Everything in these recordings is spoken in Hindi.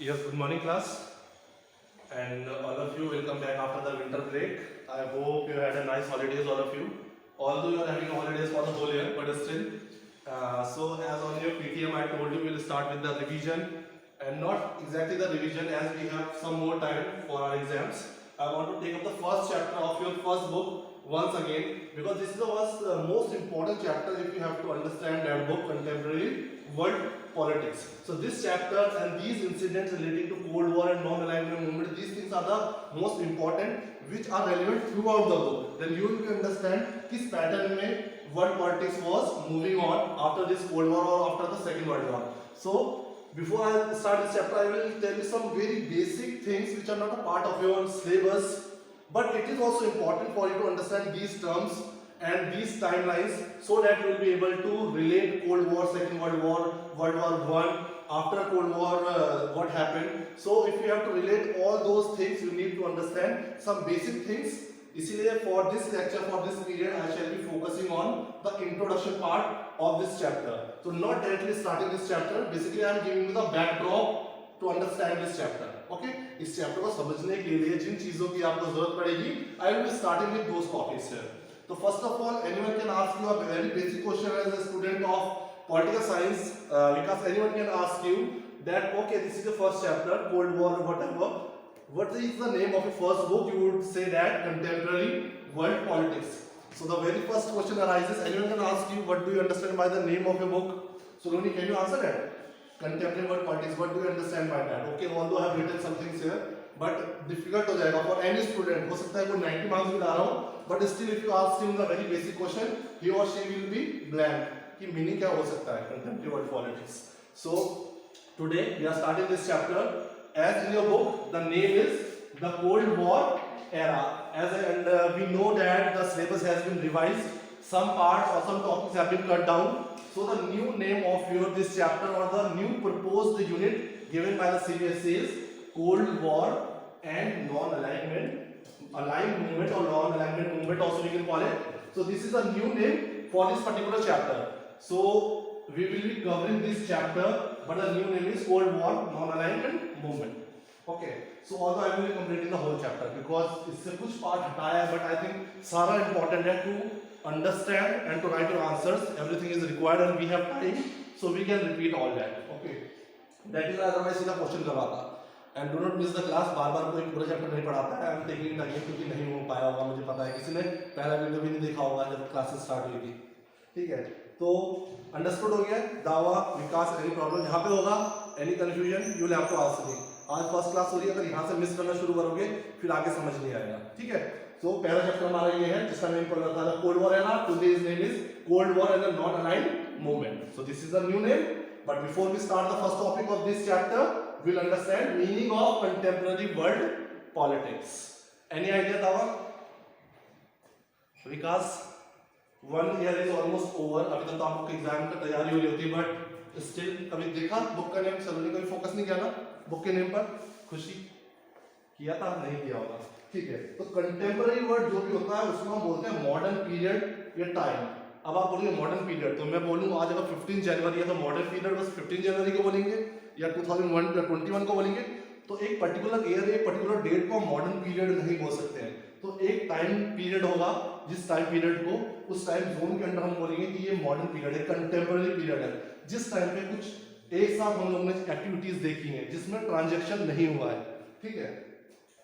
Yes, good morning, class. And all of you, welcome back after the winter break. I hope you had a nice holidays, all of you. Although you are having holidays for the whole year, but still. So, as on your PTM, I told you we'll start with the revision, and not exactly the revision, as we have some more time for our exams. I want to take up the first chapter of your first book once again, because this is the most important chapter if you have to understand that book, Contemporary World Politics. So this chapter and these incidents relating to Cold War and non-alignment movement, these things are the most important which are relevant throughout the book. Then you will understand किस pattern में world politics was moving on after this Cold War or after the Second World War. So before I start this chapter, I will tell you some very basic things which are not a part of your syllabus, but it is also important for you to understand these terms and these timelines so that you will be able to relate Cold War, Second World War, World War One, after Cold War, what happened. So if you have to relate all those things, you need to understand some basic things. इसीलिए for this lecture, for this period, I shall be focusing on the introduction part of this chapter. So not directly starting this chapter. Basically, I am giving you the backdrop to understand this chapter. Okay? इस chapter को समझने के लिए जिन चीजों की आपको जरूरत पड़ेगी, I will be starting with those topics here. So first of all, anyone can ask you a very basic question as a student of political science, because anyone can ask you that okay, this is the first chapter, Cold War or whatever. What is the name of your first book? You would say that Contemporary World Politics. So the very first question arises. Anyone can ask you, what do you understand by the name of your book? So Roni, can you answer that? Contemporary World Politics. What do you understand by that? Okay, although I have written some things here, but difficult हो जाएगा for any student. हो सकता है कोई 90 marks भी ला रहा हूँ, but still if you ask him the very basic question, he or she will be blank. कि meaning क्या हो सकता है Contemporary World Politics. So today we are starting this chapter. As in your book, the name is the Cold War Era. And we know that the syllabus has been revised. Some parts or some topics have been cut down. So the new name of your this chapter or the new proposed unit given by the CBSE is Cold War and Non-Alignment, Aligned Movement or Non-Alignment Movement also we can call it. So this is a new name for this particular chapter. So we will be covering this chapter, but the new name is Cold War Non-Alignment Movement. Okay. So although I will be completing the whole chapter because इससे कुछ part हटाया है, but I think सारा important है to understand and to write your answers. Everything is required and we have time, so we can repeat all that. Okay. That is otherwise सीधा question करवाता. And do not miss the class. बार-बार कोई पूरा चैप्टर नहीं पढ़ाता है. I am taking it again क्योंकि नहीं हो पाया होगा, मुझे पता है. किसी ने पहला वीडियो भी नहीं देखा होगा जब क्लासेस स्टार्ट हुई थी. ठीक है. तो अंडरस्टूड हो गया. दावा विकास एनी प्रॉब्लम यहाँ पे होगा, any confusion you will have to ask me. आज फर्स्ट क्लास हो रही है, अगर यहाँ से मिस करना शुरू करोगे फिर आगे समझ नहीं आएगा. ठीक है. सो पहला चैप्टर हमारा ये है जिसका नेम पढ़ना था cold war era. Today's name is cold war and the non aligned movement. So this is the new name. But before we start the first topic of this chapter, we will understand meaning of contemporary world politics. Any idea दावा Vikas? 1 year is almost over. अभी तक तो आपको एग्जाम की तैयारी हो रही होती, बट स्टिल कभी देखा बुक का नेम? सलोनी कभी फोकस नहीं किया ना बुक के नेम पर? खुशी किया था? नहीं किया होगा. ठीक है. तो कंटेम्पररी वर्ड जो भी होता है उसको हम बोलते हैं मॉडर्न पीरियड या टाइम. अब आप बोलेंगे मॉडर्न पीरियड, तो मैं बोलूँ आज अगर 15 जनवरी है तो मॉडर्न पीरियड बस 15 जनवरी को बोलेंगे या 2021 को बोलेंगे. तो एक पर्टिकुलर ईयर, एक पर्टिकुलर डेट को मॉडर्न पीरियड नहीं बोल सकते हैं. तो एक टाइम पीरियड होगा, जिस टाइम पीरियड को उस टाइम जोन के अंदर हम बोलेंगे कि ये मॉडर्न पीरियड है, कंटेम्पररी पीरियड है. जिस टाइम पे कुछ एक साथ हम लोगों ने एक्टिविटीज देखी हैं जिसमें ट्रांजैक्शन नहीं हुआ है. ठीक है.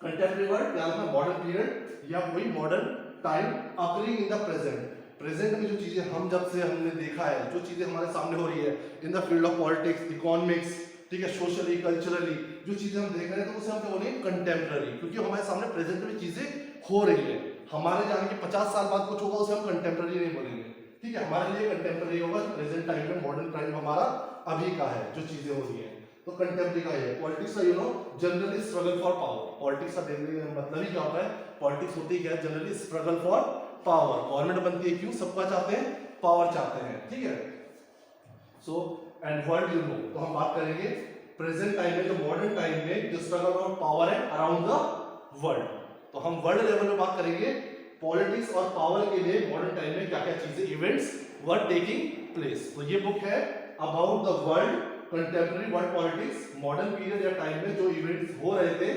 कंटेम्पररी वर्ड या मॉडर्न पीरियड या कोई modern time occurring in the present. Present में जो चीजें हम जब से हमने देखा है, जो चीजें हमारे सामने हो रही है in the field of politics, economics, ठीक है, सोशली, कल्चरली जो चीजें हम देख रहे हैं, तो उसे हम क्या बोलेंगे कंटेम्पररी. क्योंकि हमारे सामने प्रेजेंट में चीजें हो रही है. हमारे जाने के 50 साल बाद कुछ होगा उसे हम कंटेम्पररी नहीं बोलेंगे. ठीक है. हमारे लिए कंटेम्पररी होगा प्रेजेंट टाइम में, मॉडर्न टाइम हमारा अभी का है जो चीजें हो रही है. तो कंटेम्पररी का है. पॉलिटिक्स का you know generally struggle for power. Politics का मतलब ही क्या होता है? पॉलिटिक्स होती है generally struggle for power. Government बनती है क्यों? सबका चाहते हैं, पावर चाहते हैं. ठीक है. So and world you know, तो हम बात करेंगे प्रेजेंट टाइम में, जो मॉडर्न टाइम में जो स्ट्रगल फॉर पावर है अराउंड द वर्ल्ड. तो हम वर्ल्ड लेवल में बात करेंगे पॉलिटिक्स और पावर के लिए मॉडर्न टाइम में क्या क्या चीजें, इवेंट्स वर टेकिंग प्लेस. तो ये बुक है about the world contemporary world politics, modern period या टाइम में जो इवेंट्स हो रहे थे,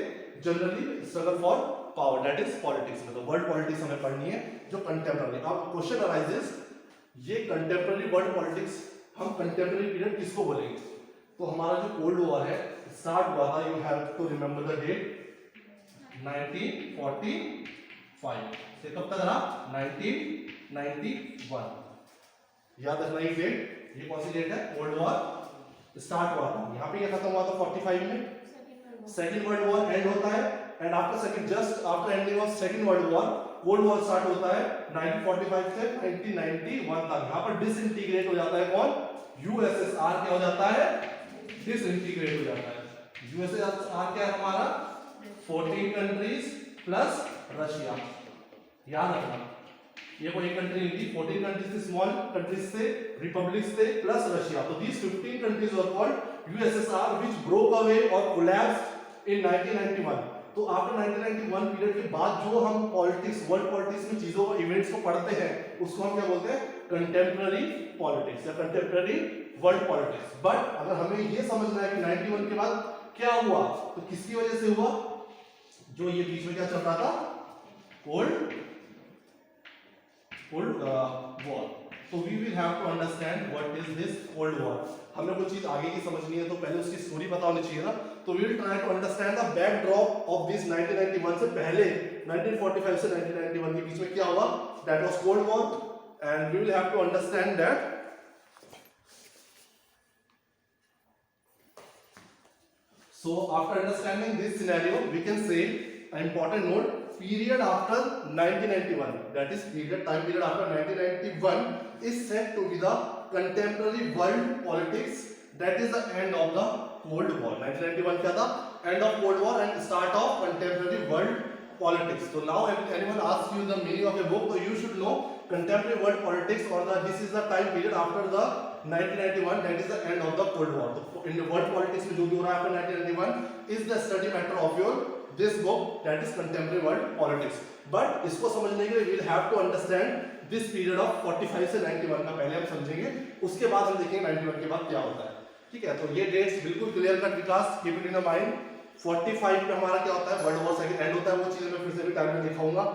generally struggle for power, that is politics में। तो वर्ल्ड पॉलिटिक्स हमें पढ़नी है जो कंटेम्प्रेरी। अब क्वेश्चन अराइजेस, ये कंटेम्प्रेरी वर्ल्ड पॉलिटिक्स हम कंटेम्प्रेरी पीरियड किसको बोलेंगे? तो हमारा जो कोल्ड वॉर है स्टार्ट हुआ था, you have to remember the date, 1945 से कब तक रहा? 1991। याद रखना ये डेट, ये कौन सी डेट है? कोल्ड वॉर स्टार्ट हुआ था। यहाँ पे ये खत्म हुआ था 45 में, सेकेंड वर्ल्ड वॉर एंड होता है, and after second, just after ending of second world war cold war start होता है 1945 से 1991 तक। यहाँ पर डिसइंटीग्रेट हो जाता है कौन? यूएसएसआर। क्या हो जाता है? डिसइंटीग्रेट हो जाता है। यूएसएसआर क्या है हमारा? 14 कंट्रीज प्लस रशिया। याद रखना, ये कोई एक कंट्री नहीं थी, 14 कंट्रीज थे, स्मॉल कंट्रीज थे, रिपब्लिक्स थे, प्लस रशिया। तो दीस 15 countries were called USSR, which broke away और कोलैप्स्ड इन 1991। तो आफ्टर 1991 पीरियड के बाद जो हम पॉलिटिक्स, वर्ल्ड पॉलिटिक्स में चीजों, इवेंट्स को पढ़ते हैं, उसको हम क्या बोलते हैं? कंटेम्प्रेरी पॉलिटिक्स या कंटेम्प्रेरी वर्ल्ड पॉलिटिक्स। बट अगर हमें ये समझना है कि 91 के बाद क्या हुआ, तो किसकी वजह से हुआ? जो ये बीच में क्या चल रहा था? Cold war. तो we will have to understand what is this cold war. हमें कोई चीज आगे की समझनी है तो पहले उसकी स्टोरी पता होनी चाहिए ना। तो we will try to understand the backdrop of this 1991 से पहले, 1945 से 1991 के बीच में क्या हुआ, that was cold war, and we will have to understand that. So after understanding this scenario, we can say an important note, period after 1991, that is period, time period after 1991 is said to be the contemporary world politics, that is the end of the Cold War. 1991 क्या था? End of Cold War and start of contemporary world politics. So now if anyone asks you the meaning of a book, so you should know contemporary world politics, or this is the time period after the 1991, that is the end of the Cold War. So in the world politics में जो भी हो रहा है after 1991 is the study matter of your this book, that is contemporary world politics. But इसको समझने के लिए we will have to understand this period of 45 से 91 का पहले हम समझेंगे, उसके बाद हम देखेंगे 91 के बाद क्या होता है। ठीक है, तो ये डेट्स बिल्कुल clear cut Vikas, keep it in mind. 45 में हमारा क्या होता है? वर्ल्ड वॉर सेकंड एंड होता है, वो चीजें मैं फिर से भी टाइम में दिखाऊंगा।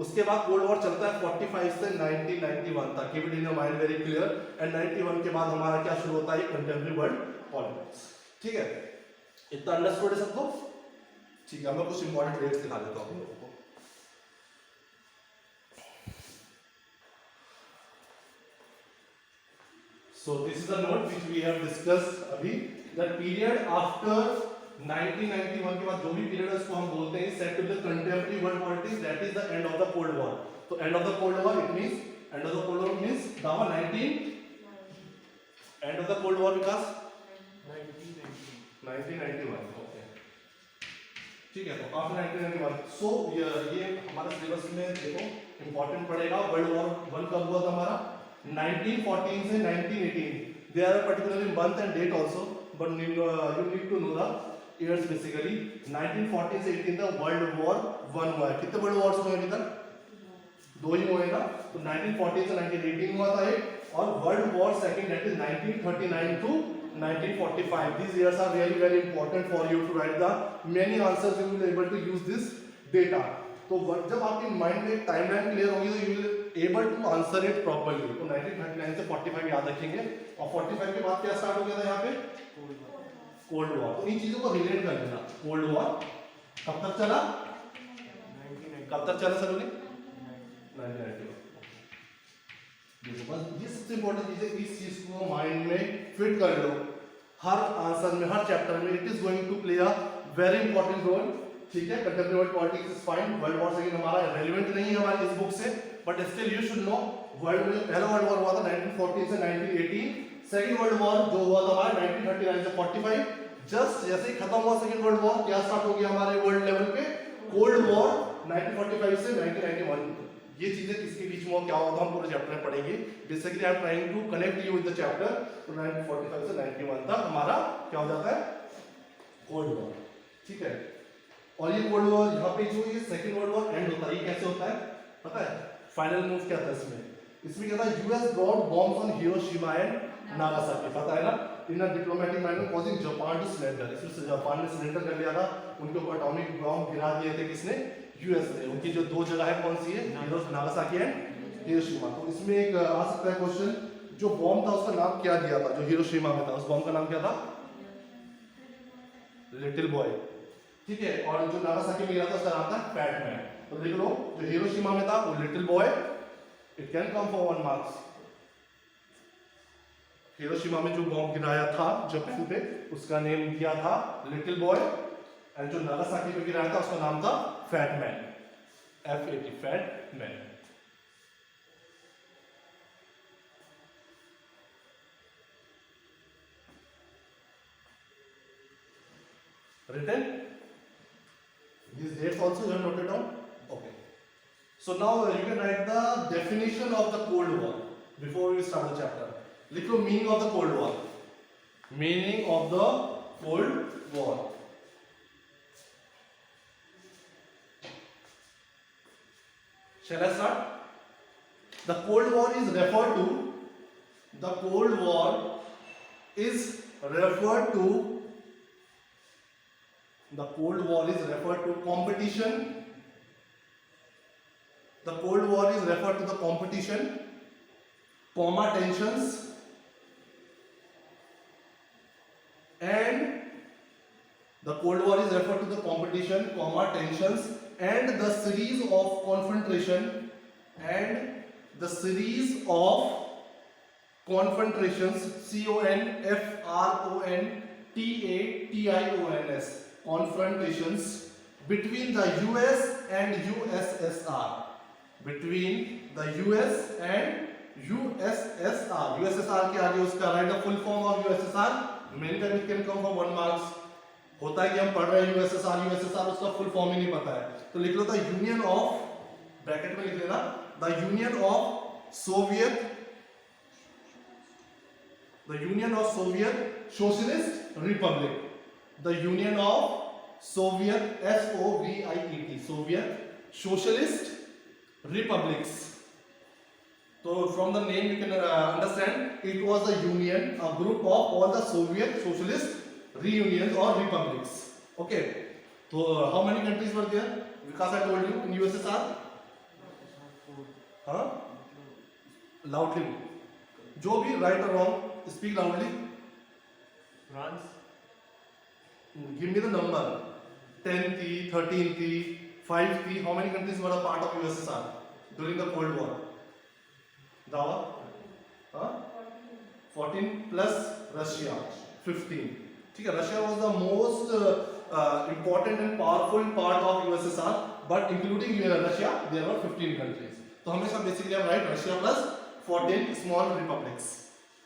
उसके बाद कोल्ड वॉर चलता है 45 से 1991 तक, keep it in your mind, very clear. And 91 के बाद हमारा क्या शुरू होता है? Contemporary world politics. ठीक है, इतना अंडरस्टूड है सबको? ठीक है, मैं कुछ इंपॉर्टेंट डेट्स दिखा देता हूं आप लोगों को। So this is the note which we have discussed अभी, that period after 1991 के बाद जो भी पीरियड है उसको हम बोलते हैं set to the contemporary world politics, that is the end of the cold war. तो end of the cold war it means, end of the cold war means दावा 19, end of the cold war विकास 1991। ओके, ठीक है, तो आफ्टर 1991। सो ये हमारे सिलेबस में देखो इंपॉर्टेंट पड़ेगा। वर्ल्ड वॉर 1 कब हुआ था हमारा? 1914 से 1918। There are particularly month and date also, but you need to know the years basically. 1914 से 18 तक वर्ल्ड वॉर 1 हुआ है। कितने वर्ल्ड वॉर्स हुए अभी तक? 2 ही हुए ना। तो 1914 से 1918 हुआ था एक, और world war second, that is 1939 to 1945. These years are really very important for you to write the many answers. You will be able to use this data. तो जब आपके माइंड में टाइमलाइन क्लियर होगी तो you will able to answer it properly. तो 1939 से 45 याद रखेंगे, और 45 के बाद क्या स्टार्ट हो गया था यहाँ पे? Cold war. तो इन चीजों को रिलेट कर लेना। कोल्ड वॉर कब तक चला? कब तक चला सर? 1991। देखो बस ये सबसे इम्पोर्टेंट चीज है, इस चीज को माइंड में फिट कर लो। हर आंसर में, हर चैप्टर में it is going to play a very important role. ठीक है, contemporary world politics is fine. World war second हमारा रेलेवेंट नहीं है हमारी इस बुक से, but still you should know. World में पहला वर्ल्ड वॉर हुआ था 1914 से 1918। सेकंड वर्ल्ड वॉर जो हुआ था हमारा 1939 से 45। जस्ट जैसे ही खत्म हुआ सेकंड वर्ल्ड वॉर, क्या स्टार्ट हो गया हमारे वर्ल्ड लेवल पे? कोल्ड वॉर 1945 से 1991। ये चीजें किसके बीच में क्या होगा हम पूरे चैप्टर में पढ़ेंगे। Basically I am trying to connect you with the chapter. तो 1945 से 91 तक हमारा क्या हो जाता है? Cold war. ठीक है, और ये कोल्ड वॉर यहाँ पे जो ये सेकंड वर्ल्ड वॉर एंड होता है, ये कैसे होता है पता है? फाइनल मूव क्या था इसमें? इसमें क्या था? US drop bombs on Hiroshima and Nagasaki, पता है ना? In a diplomatic manner causing Japan to surrender. इसलिए जापान ने सरेंडर कर लिया था, उनके ऊपर एटॉमिक बॉम्ब गिरा दिए थे किसने? यूएस ने। उनकी जो दो जगह है कौन सी है? Nagasaki and Hiroshima. तो इसमें एक आ सकता है क्वेश्चन, जो बॉम्ब था उसका नाम क्या दिया था जो हिरोशिमा में था? उस बॉम्ब का नाम क्या था? लिटिल बॉय, ठीक है। और जो नागासाकी में गिरा था उसका नाम था फैट मैन। तो देख लो, जो हिरोशिमा में था वो little boy, it can come for 1 marks. Hiroshima में जो बॉम्ब गिराया था जापान पे, उसका नेम दिया था लिटिल बॉय, एंड जो नागासाकी पे गिराया था उसका नाम था fat man, FAT, fat man. Written? These dates also you have noted down? Okay. So now you can write the definition of the Cold War before we start the chapter. लिख लो meaning of the Cold War. Meaning of the Cold War. Shall I start? The Cold War is referred to. The Cold War is referred to. The Cold War is referred to competition. The Cold War is referred to the competition, tensions, and the Cold War is referred to the competition, tensions, and the series of confrontation, and the series of confrontations, CONFRONTATIONS, confrontations between the US and USSR, between the US and USSR. USSR के आगे उसका write the full form of USSR. Many times it can come from 1 marks. होता है कि हम पढ़ रहे हैं USSR उसका फुल फॉर्म ही नहीं पता है, तो लिख लो द यूनियन ऑफ, ब्रैकेट में लिख लेना, the union of Soviet, the union of Soviet socialist Republic, the union of Soviet SOVIET, Soviet socialist republics. So from the name you can understand it was a union, a group of all the Soviet socialist reunions or republics. Okay. So how many countries were there? Because I told you in USSR. Huh? Loudly. जो भी right or wrong, speak loudly. France. Give me the number. 10 थी, 13 थी, 5 थी. How many countries were a part of USSR during the Cold War? दावा? हाँ? 14 plus Russia 15. ठीक है, Russia was the most important and powerful part of USSR, but including Russia there were 15 countries. तो हमेशा basically हम write Russia plus 14 small republics.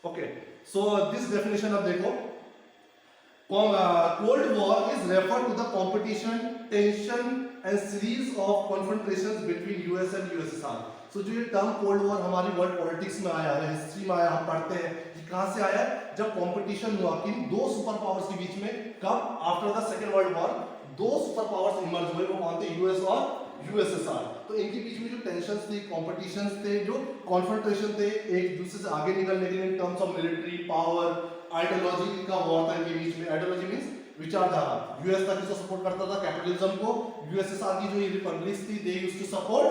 Okay, so this definition अब देखो, Cold War is referred to the competition, tension and series of confrontations between US and USSR. तो जो ये टर्म कोल्ड वॉर हमारी वर्ल्ड पॉलिटिक्स में आया है, हिस्ट्री में आया, हम पढ़ते हैं कि कहां से आया है? जब कंपटीशन हुआ कि दो सुपर पावर्स के बीच में, कब? After the second world war दो सुपर पावर्स इमर्ज हुए, वो कौन थे? यूएस और यूएसएसआर. तो इनके बीच में जो टेंशंस थे, कॉम्पिटिशंस थे, जो कॉन्फ्रंटेशन थे एक दूसरे से आगे निकलने के लिए in terms of military power, ideology का वॉर था इनके बीच में. आइडियोलॉजी मींस विचारधारा. यूएस था किसको सपोर्ट करता था? कैपिटलिज्म को. यूएसएसआर की जो ये रिपब्लिक्स थी they used to support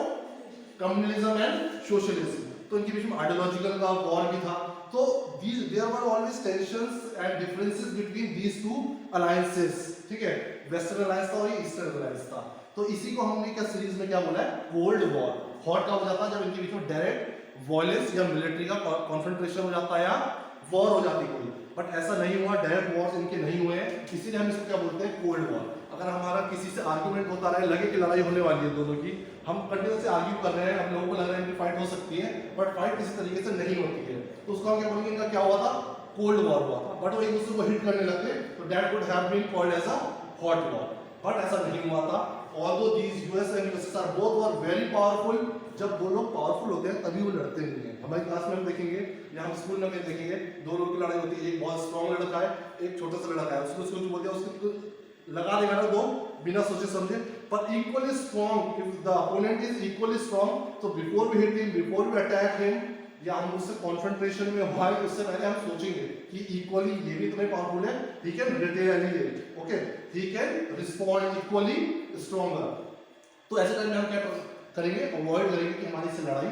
communism and socialism. तो इनके बीच में आइडियोलॉजिकल का वॉर भी था. तो there were always tensions and differences between these two alliances. ठीक है, वेस्टर्न अलायंस था और ईस्टर्न अलायंस था. तो इसी को हमने क्या सीरीज में क्या बोला है? Cold war. हॉट कब हो जाता है? जब इनके बीच में डायरेक्ट वॉयलेंस या मिलिट्री का कॉन्फ्रंटेशन हो जाता है या वॉर हो जाती कोई. बट ऐसा नहीं हुआ, डायरेक्ट वॉर्स इनके नहीं हुए हैं, इसीलिए हम इसको क्या बोलते हैं? Cold war. अगर हमारा किसी से आर्गुमेंट होता रहे, लगे कि लड़ाई होने वाली है दोनों की, हम कंटिन्यू से आर्ग्यू कर रहे हैं, हम लोगों को लग रहा है कि फाइट हो सकती है, बट फाइट किसी तरीके से नहीं होती है, तो उसको हम क्या बोलेंगे? इनका क्या हुआ था? कोल्ड वॉर हुआ था. बट वो एक दूसरे को हिट करने लगते, तो that would have been called as a hot war. But ऐसा नहीं हुआ था. Although these US and USSR both were very powerful. जब दो लोग पावरफुल होते हैं तभी वो लड़ते नहीं हैं. हमारी क्लास में हम देखेंगे या हम स्कूल में देखेंगे, दो लोग की लड़ाई होती है, एक बहुत स्ट्रॉन्ग लड़का है, एक छोटा सा लड़का है, उसको कुछ बोल दिया, उसको लगा देगा ना दो बिना सोचे समझे. पर equally strong, if the opponent is equally strong, so before we hit him, before we attack him, या हम उससे कॉन्फ्रंट्रेशन में हुआ है, उससे पहले हम सोचेंगे कि इक्वली ये भी तुम्हें पावरफुल है, he can retaliate, okay, he can respond equally stronger. तो ऐसे टाइम में हम क्या करेंगे, अवॉइड करेंगे कि हमारी से लड़ाई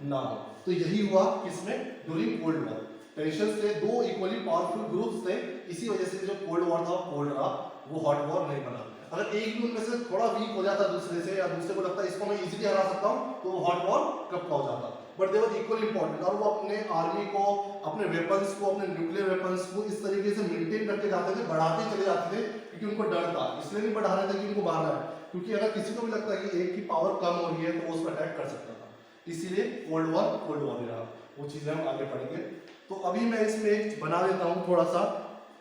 ना हो। तो यही हुआ किसमें, ड्यूरिंग कोल्ड वॉर। टेंशन थे, दो इक्वली पावरफुल ग्रुप्स थे, इसी वजह से जो कोल्ड वॉर था कोल्ड रहा, वो हॉट वॉर नहीं बना। अगर एक भी उनमें से थोड़ा वीक हो जाता दूसरे से, या दूसरे को लगता है इसको मैं इजीली हरा सकता हूं, तो वो हॉट वॉर कब का हो जाता। But they were equally important, और वो अपने आर्मी को, अपने वेपन्स को, अपने न्यूक्लियर वेपन्स को इस तरीके से मेंटेन करके जाते थे, बढ़ाते चले जाते थे, क्योंकि उनको डर था। इसलिए नहीं बढ़ा रहे थे कि उनको मारना है, क्योंकि अगर किसी को भी लगता है कि एक की पावर कम हो रही है तो वो उस पर अटैक कर सकता था। इसीलिए कोल्ड वॉर ही रहा। वो चीजें हम आगे पढ़ेंगे। तो अभी मैं इसमें एक बना देता हूँ थोड़ा सा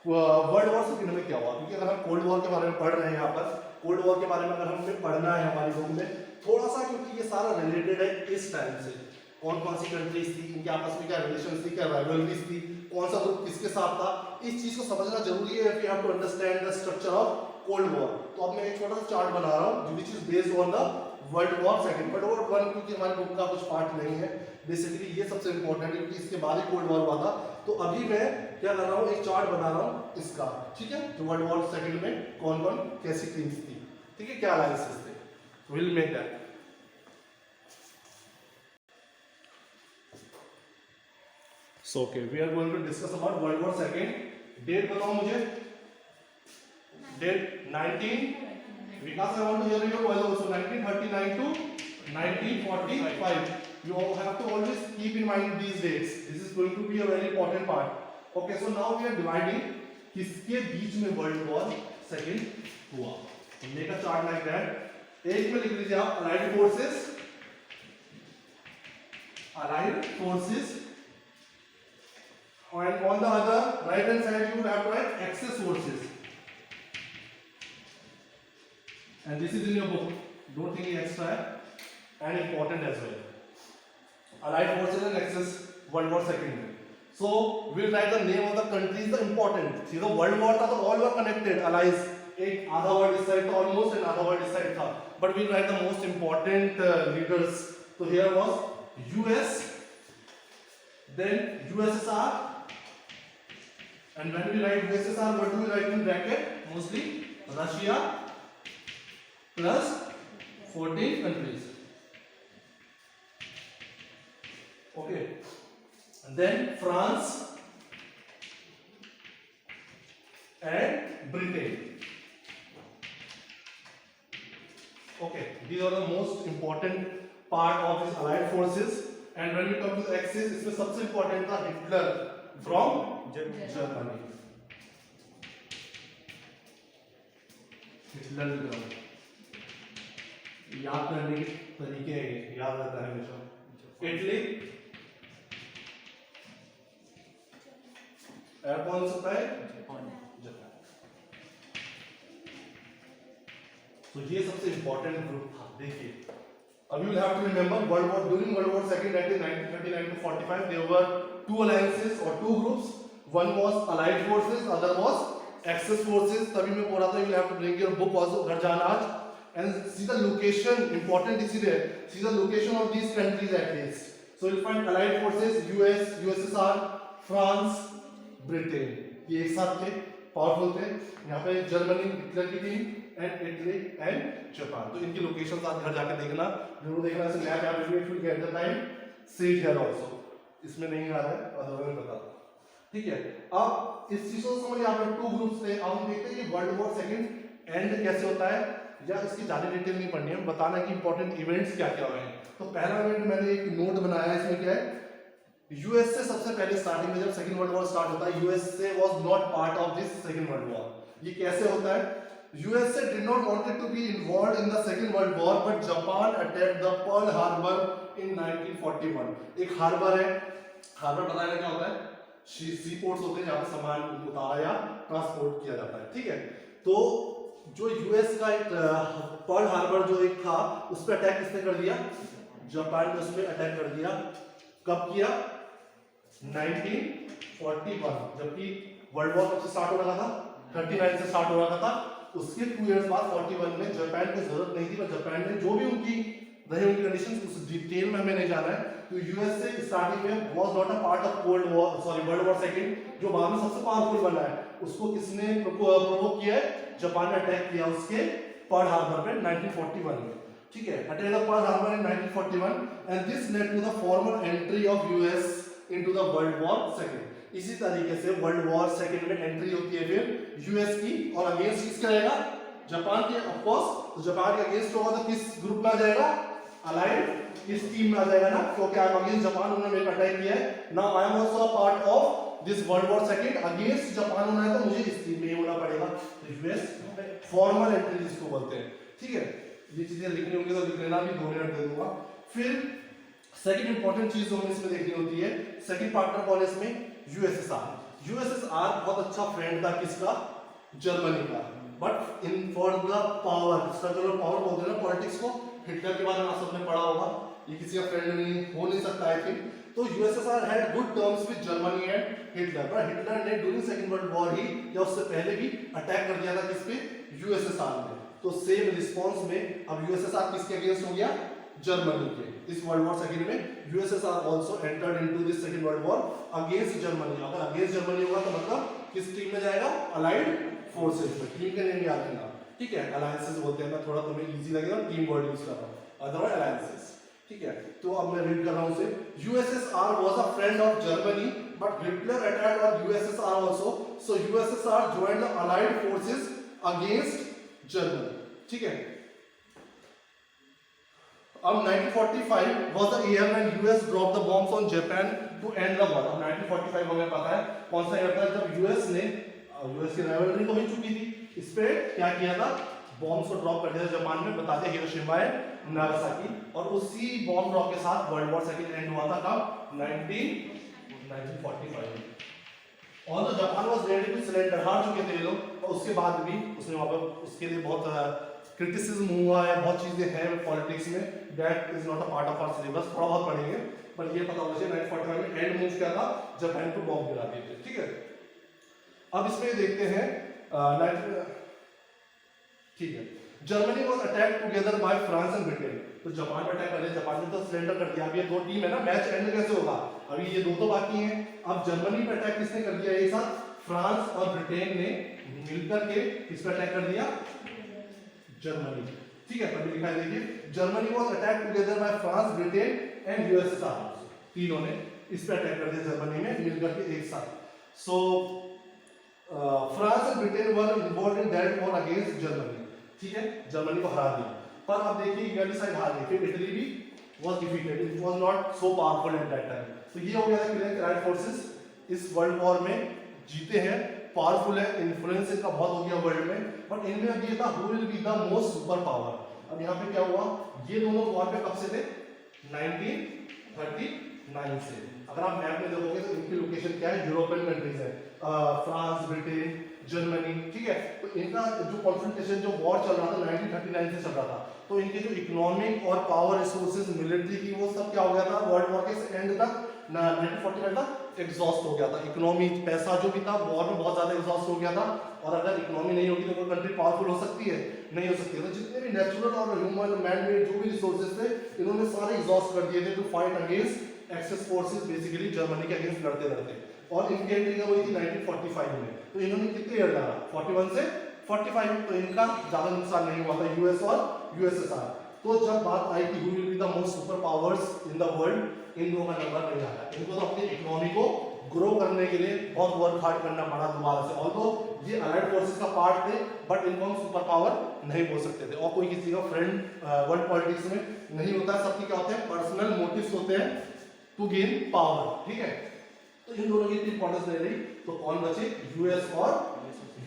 वर्ल्ड वॉर सेकंड में क्या हुआ, क्योंकि अगर हम कोल्ड वॉर के बारे में पढ़ रहे हैं, यहाँ पर कोल्ड वॉर के बारे में अगर हमें पढ़ना है हमारी बुक में थोड़ा सा, क्योंकि ये सारा रिलेटेड है इस टाइम से। कौन कौन सी कंट्रीज थी, इनके आपस में क्या रिलेशंस थी, क्या राइवलरीज थी, कौन सा ग्रुप किसके साथ था, इस चीज को समझना जरूरी है। We have to understand the structure of cold war. तो अब मैं एक छोटा सा चार्ट बना रहा हूँ which is based on the world war second. World war one क्योंकि हमारी बुक का कुछ पार्ट नहीं है, बेसिकली ये सबसे इंपॉर्टेंट है, क्योंकि इसके बाद ही कोल्ड वॉर हुआ था। तो अभी मैं क्या कर रहा हूँ, एक चार्ट बना रहा हूँ इसका, ठीक है, तो वर्ल्ड वॉर सेकंड में कौन कौन कैसी टीम्स थी, ठीक है, क्या अलायंसेस थे। Will make that. So okay, we are going to discuss about world war second. Date बताओ मुझे, date 19 Vikas, I want to hear your voice also. 1939 to 1945. You all have to always keep in mind these dates. This is going to be a very important part. Okay, so now we are dividing किसके बीच में वर्ल्ड वॉर सेकंड हुआ। Make a chart like that. एक में लिख लीजिए आप Allied forces, and on the other right hand side you will have to write Axis forces. And this is in your book, don't think it's extra and important as well. Allied forces and Axis World War Second. So we'll write the name of the countries, the important. See the World War था तो all were connected. Allies एक आधा वर्ड इस साइड था almost, and आधा वर्ड इस साइड था. But we'll write the most important leaders. So here was US, then USSR, and when we write USSR, what do we write in bracket? Mostly Russia plus 14 countries. Okay, and then France and Britain. Okay, these are the most important part of his allied forces. And when we come to the Axis, इसमें सबसे important था Hitler from Germany. Hitler ground याद करने के तरीके हैं, याद रहता है हमेशा। इटली और कौन सा है, जापान। तो ये सबसे इंपॉर्टेंट ग्रुप था। देखिए अब you will have to remember World War during World War Second 1939 to 45 there were two alliances or two groups. One was Allied forces, other was Axis forces. तभी मैं बोल रहा था you will have to bring your book also घर जाना आज and see the location, important इसीलिए see the location of these countries at least. So you will find Allied forces US, USSR, France, Britain. ये एक साथ थे, पावरफुल थे। यहाँ पे जर्मनी हिटलर की team and Italy and Japan. तो इनकी लोकेशंस आप घर जाके देखना, जरूर देखना। ऐसे मैप यहाँ पे if you get the time, see it here also. इसमें नहीं आ रहा है, अदरवाइज मैं बता दूँ। ठीक है, अब इस चीज को समझिए, यहाँ पे टू ग्रुप्स थे। अब हम देखते हैं कि वर्ल्ड वॉर सेकंड एंड कैसे होता है, या इसकी ज्यादा डिटेल नहीं पढ़नी है, बताना कि इंपॉर्टेंट इवेंट्स क्या क्या हुए हैं। तो पहला इवेंट मैंने एक नोट बनाया है, इसमें क्या है, यूएस से सबसे पहले स्टार्टिंग में जब सेकंड वर्ल्ड वॉर स्टार्ट होता है, USA was not part of this second world war. ये कैसे होता है, USA did not wanted to be involved in the second world war, but Japan attacked the pearl harbour in 1941। एक हार्बर है, हार्बर पता है क्या होता है, सी पोर्ट्स होते हैं जहां पे सामान उतारा या ट्रांसपोर्ट किया जाता है। ठीक है, तो जो यूएस का एक पर्ल हार्बर जो एक था, उस पर अटैक किसने कर दिया, जापान ने उस पर अटैक कर दिया। कब किया, 1941, जबकि वर्ल्ड वॉर कब से स्टार्ट हो रहा था, 39 से स्टार्ट हो रहा था। उसके 2 इयर्स बाद 41 में जापान को जरूरत नहीं थी, पर जापान ने जो भी उनकी रही उनकी कंडीशंस, उस डिटेल में हमें नहीं जाना है। तो यूएसए स्टार्टिंग में was not a part of world war second, जो बाद में सबसे पावरफुल बना है, उसको किसने प्रोवोक किया है? जापान ने अटैक किया उसके पर्ल हार्बर पे 1941 में, ठीक है, attack of Pearl harbour in 1941 and this led to the formal entry of US into the world war second. इसी तरीके से वर्ल्ड वॉर सेकंड में एंट्री होती है फिर यूएस की, और अगेंस्ट किसका रहेगा? जापान के, ऑफ कोर्स। तो जापान के अगेंस्ट होगा तो किस ग्रुप में आ जाएगा? अलाइड इस टीम में आ जाएगा ना, क्योंकि आई एम अगेंस्ट जापान, उन्होंने मेरे अटैक किया है। Now I am also a part of this world war second, against Japan होना है तो मुझे इस टीम में ही होना पड़ेगा। यूएस फॉर्मल एंट्री जिसको बोलते हैं, ठीक है। ये चीजें लिखनी होंगी तो लिख लेना, भी 2 मिनट दे दूंगा। फिर सेकंड इंपॉर्टेंट चीज जो हमें इसमें देखनी होती है, सेकंड पार्टनर कौन है इसमें? यूएसएसआर। यूएसएसआर बहुत अच्छा फ्रेंड था किसका? जर्मनी का, but in for the power, struggle of power बोलते हैं ना पॉलिटिक्स को। हिटलर के बारे में आप सबने पढ़ा होगा, ये किसी का फ्रेंड नहीं हो नहीं सकता है फिर। तो USSR had good terms with Germany and Hitler, पर हिटलर ने ड्यूरिंग सेकंड वर्ल्ड वॉर ही या उससे पहले भी अटैक कर दिया था किस पे? यूएसएसआर में। तो सेम रिस्पांस में अब यूएसएसआर किसके अगेंस्ट हो गया? जर्मनी के। इस वर्ल्ड वॉर सेकंड में USSR also entered into this second world war against Germany. अगर अगेंस्ट जर्मनी होगा तो मतलब किस टीम में जाएगा? अलाइड फोर्सेस में। टीम का नेम याद रखना, ठीक है। अलायंसेस बोलते हैं, मैं थोड़ा तुम्हें इजी लगेगा, टीम वर्ड यूज कर रहा हूं, अदरवाइज अलायंसेस, ठीक है। तो अब मैं रीड कर रहा हूं उसे। USSR was a friend of Germany but Hitler attacked on USSR also, so USSR joined the allied forces against Germany, ठीक है। अब 1945 was the year when US dropped the bombs on Japan to end the war। अब 1945 हमें पता है कौन सा ईयर था जब यूएस ने, यूएस की राइवलरी तो हो चुकी थी, इस पे क्या किया था? बॉम्ब्स को ड्रॉप कर दिया जापान में, बता दिया हिरोशिमा एंड नागासाकी, और उसी बॉम्ब ड्रॉप के साथ वर्ल्ड वॉर सेकंड एंड हुआ था कब? 1945। और तो Japan was ready to surrender, हार चुके थे ये लोग, और उसके बाद भी उसने वहां पर उसके लिए बहुत क्रिटिसिज्म हुआ है, बहुत चीजें हैं पॉलिटिक्स में, that is not a part of our syllabus, थोड़ा बहुत पढ़ेंगे, पर ये पता होना चाहिए 1945 में एंड मूव क्या था? जापान को बॉम्ब गिरा दिए थे, ठीक है। अब इसमें देखते हैं ठीक है, Germany was attack together by France and Britain. तो जापान पे अटैक कर लिया, जापान ने तो सरेंडर कर दिया। अब ये 2 टीम है ना, मैच एंड कैसे होगा? अभी ये 2 तो बाकी हैं। अब जर्मनी पे अटैक किसने कर दिया? एक साथ फ्रांस और ब्रिटेन ने मिलकर के किस पे अटैक कर दिया? जर्मनी, ठीक है। तभी लिखा है, देखिए, Germany was attack together by France, Britain and USSR, तीनों ने इस पे अटैक कर दिया जर्मनी में मिलकर के एक साथ। सो France and Britain were involved in that war against Germany, ठीक है। जर्मनी को हरा दिया, पर अब देखिए यूएसए साइड हार गई, फिर इटली भी was defeated, it was not so powerful at that time. तो ये हो गया था कि अलाइड फोर्सेस इस वर्ल्ड वॉर में जीते हैं, पावरफुल है, इन्फ्लुएंस इनका बहुत हो गया वर्ल्ड में। बट इनमें अब ये था who will be the most super power. अब यहाँ पे क्या हुआ? ये दोनों वॉर पे कब से थे? 1939 से। अगर आप मैप में देखोगे तो इनकी लोकेशन क्या है? यूरोपियन कंट्रीज है, फ्रांस, ब्रिटेन, जर्मनी, ठीक है। तो इनका जो कॉन्फ्रंटेशन, जो वॉर चल रहा था 1939 से चल रहा था, तो इनके जो इकोनॉमिक और पावर रिसोर्सेज, मिलिट्री की, वो सब क्या हो गया था? वर्ल्ड वॉर के एंड तक 1945 तक एग्जॉस्ट हो गया था। इकोनॉमी, पैसा जो भी था वॉर में बहुत ज्यादा एग्जॉस्ट हो गया था, और अगर इकोनॉमी नहीं होगी तो कोई कंट्री पावरफुल हो सकती है? नहीं हो सकती है। तो जितने भी नेचुरल और ह्यूमन मैन मेड जो भी रिसोर्सेज थे, इन्होंने सारे एग्जॉस्ट कर दिए थे to fight against axis forces, basically Germany के अगेंस्ट लड़ते लड़ते। और इनकी एंट्री कब हुई थी? 1945 में। तो इन्होंने कितने ईयर डाला? 41 से 45, तो इनका ज्यादा नुकसान नहीं हुआ था यूएस और यूएसएसआर। तो जब बात आई कि who will be the most super powers in the world, इन दोनों का नंबर नहीं आया। इनको तो अपनी इकोनॉमी को ग्रो करने के लिए बहुत वर्क हार्ड करना पड़ा दोबारा से। ऑल्दो ये अलाइड फोर्सेस का पार्ट थे, बट इनको हम सुपर पावर नहीं बोल सकते थे, और कोई किसी का फ्रेंड वर्ल्ड पॉलिटिक्स में नहीं होता है। सबके क्या होते हैं? पर्सनल मोटिव्स होते हैं टू गेन पावर, ठीक है। तो इन दोनों की इंपॉर्टेंस नहीं रही, तो कौन बचे? यूएस और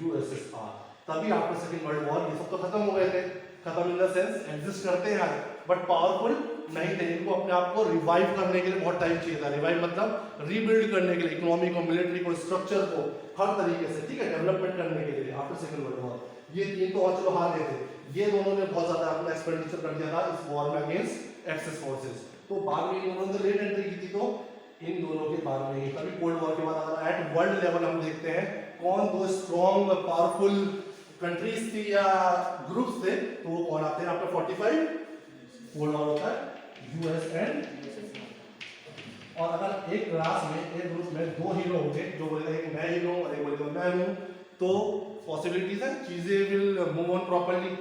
यूएसएसआर। तभी आफ्टर सेकंड वर्ल्ड वॉर ये सब तो खत्म हो गए थे, खत्म इन द सेंस एग्जिस्ट करते हैं, बट पावरफुल नहीं थे। इनको अपने आप को रिवाइव करने के लिए बहुत टाइम चाहिए था। रिवाइव मतलब रीबिल्ड करने के लिए, इकोनॉमी को, मिलिट्री को, स्ट्रक्चर को, हर तरीके से, ठीक है, डेवलपमेंट करने के लिए आफ्टर सेकंड वर्ल्ड वॉर। ये तीन तो और चलो हार गए थे, ये दोनों ने बहुत ज्यादा अपना एक्सपेंडिचर कर दिया था इस वॉर में अगेंस्ट एक्सेस फोर्सेस। तो बाद में इन्होंने लेट एंट्री की थी, तो इन दोनों के बाद में तभी कोल्ड वॉर के बाद अगर एट वर्ल्ड लेवल हम देखते हैं कौन दो स्ट्रॉन्ग पावरफुल कंट्रीज थी या ग्रुप्स थे, तो वो कौन आते हैं आफ्टर 45? कोल्ड वॉर होता है यूएस एंड। और अगर एक क्लास में एक ग्रुप में दो हीरो होंगे, जो बोलेगा एक मैं हीरो और एक बोलेगा मैं हूँ, तो पॉसिबिलिटीज है चीजें विल मूव ऑन प्रॉपर्ली,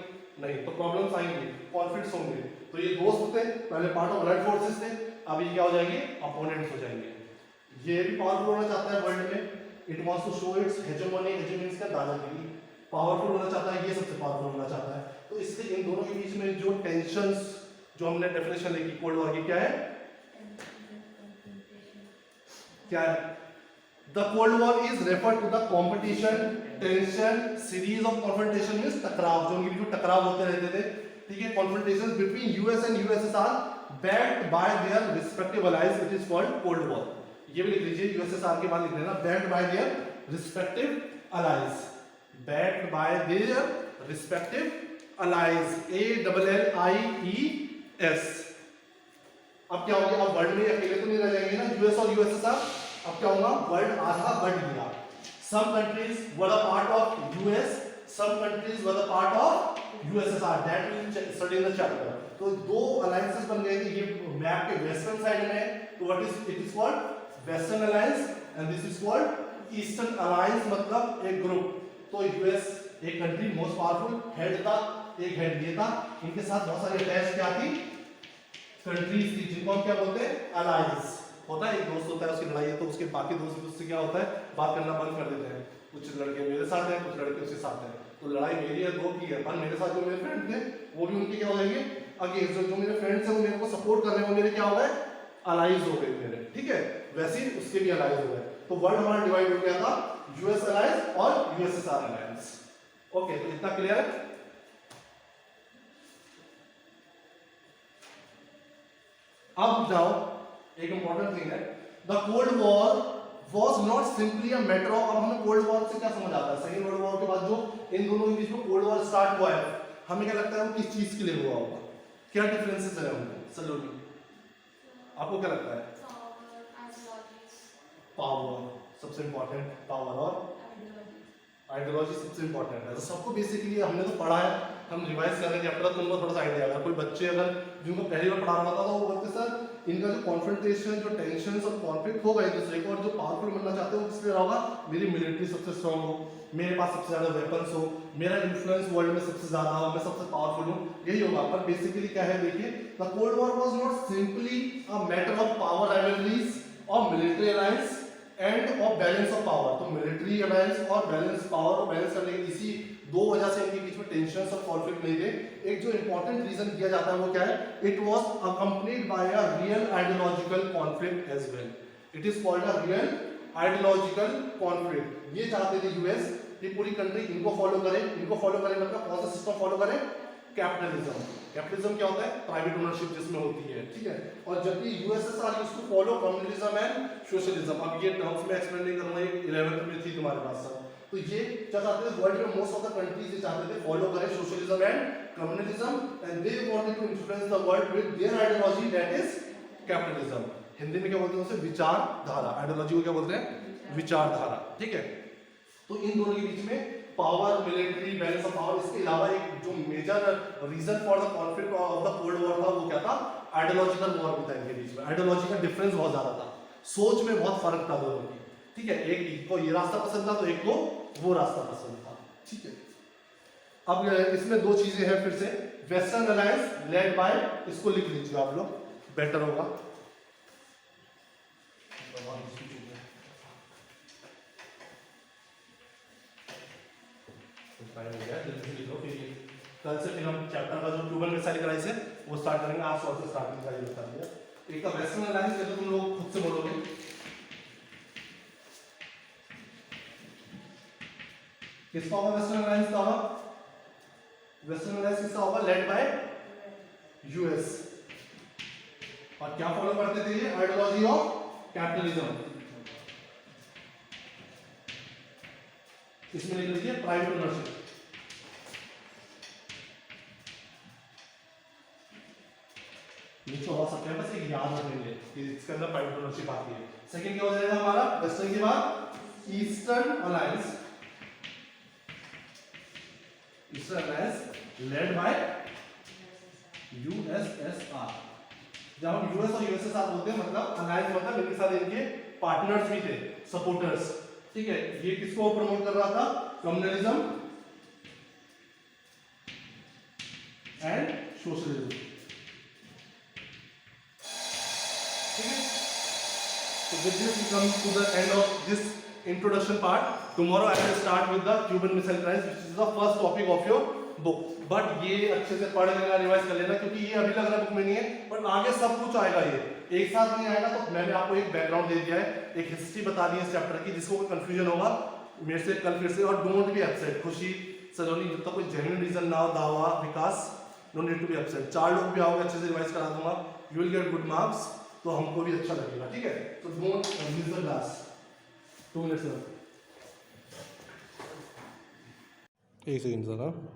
नहीं तो प्रॉब्लम्स आएंगी, कॉन्फ्लिक्ट्स होंगे। तो ये दोस्त थे, पहले पार्ट ऑफ ब्लड फोर्सेस थे, अब ये क्या हो जाएंगे, अपोनेंट्स हो जाएंगे। ये भी पावरफुल होना चाहता है वर्ल्ड में, it wants to show its hegemony, hegemony का दादागिरी, पावरफुल होना चाहता है, ये सबसे पावरफुल होना चाहता है। तो इसलिए इन दोनों के बीच में जो टेंशंस, जो हमने डेफिनेशन लिखी कोल्ड वॉर की, क्या है, क्या है, the cold war is refer to the competition, tension, series of confrontation means टकराव, जो उनके बीच में टकराव होते रहते थे, ठीक है, confrontation between US and USSR backed by their respective allies, it is called cold war. ये भी लिख लीजिए, यूएसएसआर के बाद लिख लेना, backed by their respective allies, backed by their respective allies, ALLIES। अब क्या होगा, अब वर्ल्ड में अकेले तो नहीं रह जाएंगे ना यूएस और यूएसएसआर, अब क्या होगा, वर्ल्ड आधा बढ़ गया, some countries were a part of US, some countries were a part of USSR, that we will study in the chapter। तो दो अलायंसेस बन गए थे, ये मैप के वेस्टर्न साइड में, तो what is it is called western alliance and this is called eastern alliance, मतलब एक ग्रुप। तो यूएस एक कंट्री मोस्ट पावरफुल हेड था, एक हेड ये था, इनके साथ बहुत सारे अटैच क्या थी, कंट्रीज थी, जिनको हम क्या बोलते हैं, अलायंस। होता है एक दोस्त होता है, उसकी लड़ाई है तो उसके बाकी दोस्त उससे क्या होता है, बात करना बंद कर देते हैं, कुछ लड़के मेरे साथ हैं, कुछ लड़के उसके साथ हैं, तो लड़ाई मेरी है दो की है, पर मेरे साथ जो मेरे फ्रेंड थे वो भी उनके क्या हो जाएंगे अगेंस्ट, जो मेरे फ्रेंड्स हैं वो मेरे को सपोर्ट कर रहे हैं, वो मेरे क्या हो गए, अलाइज हो गए मेरे, ठीक है, वैसे ही उसके भी अलाइज हो गए। तो वर्ल्ड हमारा डिवाइड हो गया था यूएस अलायंस और यूएसएसआर अलायंस। ओके, तो इतना क्लियर है। अब जाओ, एक इंपॉर्टेंट थिंग है, the cold war was not simply a matter of, अब हमें कोल्ड वॉर से क्या समझ आता है, सेकेंड वर्ल्ड वॉर के बाद जो इन दोनों के बीच में कोल्ड वॉर स्टार्ट हुआ है, हमें क्या लगता है वो किस चीज के लिए हुआ होगा, क्या डिफरेंसेस है उनमें, सलोनी आपको क्या लगता है? पावर सबसे इंपॉर्टेंट, पावर और आइडियोलॉजी सबसे इंपॉर्टेंट है। तो सबको बेसिकली हमने तो पढ़ा है, हम रिवाइज कर रहे हैं चैप्टर, तुमको थोड़ा सा आइडिया आएगा। कोई बच्चे अगर जिनको पहली बार पढ़ाना होता था वो बोलते सर इनका जो कॉन्फ्रंटेशन, जो टेंशन और कॉन्फ्लिक्ट होगा एक दूसरे को, और जो पावरफुल बनना चाहते हो किस लिए होगा, मेरी मिलिट्री सबसे स्ट्रांग हो, मेरे पास सबसे ज्यादा वेपन्स हो, मेरा इन्फ्लुएंस वर्ल्ड में सबसे ज्यादा हो, मैं सबसे पावरफुल हूँ, यही होगा। पर बेसिकली क्या है देखिए, the cold war was not simply a matter of power rivalries और military alliance and of balance of power. तो मिलिट्री अलायंस और बैलेंस पावर को बैलेंस करने के इसी दो वजह से इनके बीच में टेंशंस और कॉन्फ्लिक्ट नहीं थे। एक जो इंपॉर्टेंट रीजन दिया जाता है वो क्या है, it was accompanied by a real ideological conflict as well, it is called a real ideological conflict. ये चाहते थे यूएस कि पूरी कंट्री इनको फॉलो करे, इनको फॉलो करे मतलब कौन सा सिस्टम फॉलो करे, कैपिटलिज्म। कैपिटलिज्म क्या होता है, प्राइवेट ओनरशिप जिसमें होती है, ठीक है। और जबकि USSR used to follow communism and socialism. अब ये टर्म्स में एक्सप्लेन नहीं करूंगा, ये 11th में थी तुम्हारे पास सब। तो ये क्या चाहते थे, वर्ल्ड में मोस्ट ऑफ द कंट्रीज ये चाहते थे फॉलो करें socialism and communism, and they wanted to influence the world with their ideology that is capitalism. Hindi में क्या बोलते हैं उसे, विचारधारा। आइडियोलॉजी को क्या बोलते हैं, विचारधारा, ठीक है। तो इन दोनों के बीच में power, military, balance of power, इसके अलावा एक जो major reason for the conflict of the cold war था वो क्या था, आइडियोलॉजिकल वॉर भी था इनके बीच में। आइडियोलॉजी का डिफरेंस बहुत ज्यादा था, सोच में बहुत फर्क था दोनों की, ठीक है। एक को ये रास्ता पसंद था तो एक को वो रास्ता पसंद था, ठीक है। अब इसमें दो चीजें हैं फिर से, वेस्टर्न अलायंस लेड बाय, इसको लिख लीजिए आप लोग, बेटर होगा। कल से फिर हम चैप्टर का जो ट्यूबल मिसाइल क्राइसिस है वो स्टार्ट करेंगे, आज सॉल्व से स्टार्टिंग का ये बता दिया। एक का वेस्टर्न अलायंस है तो तुम लोग खुद से बोलोगे, किसका होगा वेस्टर्न अलायंस का होगा, वेस्टर्न अलायंस किसका होगा, लेड बाय यूएस। और क्या फॉलो करते थे ये, आइडियोलॉजी ऑफ कैपिटलिज्म। इसमें लिख लीजिए प्राइवेट ओनरशिप। नीचे हो सकते हैं, बस एक याद रखेंगे कि इसके अंदर प्राइवेट ओनरशिप आती है। सेकंड क्या हो जाएगा हमारा, वेस्टर्न के बाद eastern alliance, eastern alliance led by USSR। जब हम यूएस और यूएसएसआर बोलते हैं मतलब अलायंस, मतलब इनके साथ इनके पार्टनर्स भी थे, सपोर्टर्स। ठीक है, ये किसको प्रमोट कर रहा था? Communalism and socialism. ठीक है, so with this we come to the end of this introduction part. Tomorrow I will start with the Cuban Missile Crisis, which is the first topic of your book. But ये अच्छे से पढ़ लेना, रिवाइज कर लेना, क्योंकि ये अभी लग रहा है बुक में नहीं है, बट आगे सब कुछ आएगा। ये एक साथ नहीं आएगा। तो मैंने आपको एक बैकग्राउंड दे दिया है, एक हिस्ट्री बता दी है इस चैप्टर की, जिसको कोई कंफ्यूजन होगा मेरे से कल फिर से। और डोंट बी अपसेट, खुशी सलोनी, जब तक कोई जेन्युइन रीजन ना हो, दावा विकास, don't need to be upset. 4 लोग भी आओगे, अच्छे से रिवाइज करा दूंगा, you will get good marks, तो हमको भी अच्छा लगेगा। ठीक है, तो don't miss the class. 2 minutes sir, एक सेकंड सर।